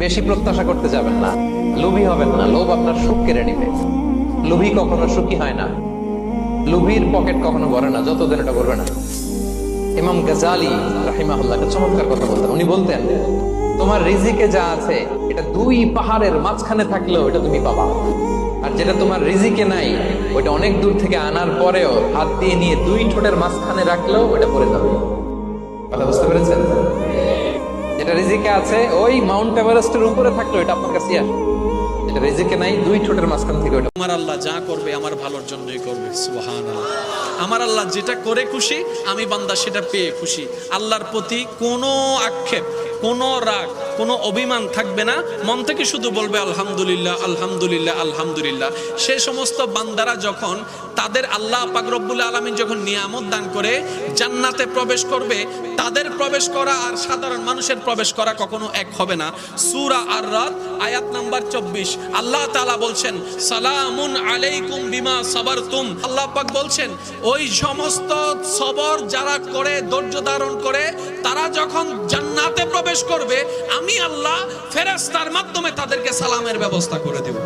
বেশি প্রত্যাশা করতে যাবেন না, লোভী হবেন না। লোভ আপনার সুখ কেড়ে নিবে। লোভী কখনো সুখী হয় না, লোভীর পকেট কখনো ভরে না যতদিন এটা করবে না। ইমাম গাজালি রাহিমাহুল্লাহ একটা চমৎকার কথা বলতেন। উনি বলতেন, তোমার রিজিকে যা আছে এটা দুই পাহাড়ের মাঝখানে থাকলেও এটা তুমি পাবা, আর যেটা তোমার রিজিকে নাই ওইটা অনেক দূর থেকে আনার পরেও হাত দিয়ে নিয়ে দুই ঠোঁটের মাঝখানে রাখলেও ওটা পড়ে যাবে। কথা বুঝতে পেরেছেন? যেটা রিজিকে আছে ওই মাউন্ট এভারেস্টের উপরে থাকলেও এটা আপনার কাছে আসে, যেটা রিজিকে নাই দুই ঠোঁটের মাঝখান থেকে ওটা। আমার আল্লাহ যা করবে আমার ভালোর জন্যই করবে, সুবহানাল্লাহ। আমার আল্লাহ যেটা করে খুশি, আমি বান্দা সেটা পেয়ে খুশি। আল্লাহর প্রতি কোনো আক্ষেপ, কোনো রাগ, কোনো অভিমান থাকবে না। মন থেকে শুধু বলবে আলহামদুলিল্লাহ, আলহামদুলিল্লাহ, আলহামদুলিল্লাহ। সে সমস্ত বান্দারা যখন তাদের আল্লাহ পাক রব্বুল আলামিন যখন নিয়ামত দান করে জান্নাতে প্রবেশ করবে, তাদের প্রবেশ করা আর সাধারণ মানুষের প্রবেশ করা কখনো এক হবে না। সূরা আর-রাদ আয়াত নাম্বার 24 আল্লাহ তাআলা বলছেন, সালামুন আলাইকুম বিমা সাবারতুম। আল্লাহ পাক বলছেন, ওই সমস্ত সবর যারা করে, ধৈর্য ধারণ করে, তারা যখন জান্নাতে প্রবেশ করবে, আমি আল্লাহ ফেরেশতার মাধ্যমে তাদেরকে সালামের ব্যবস্থা করে দেব।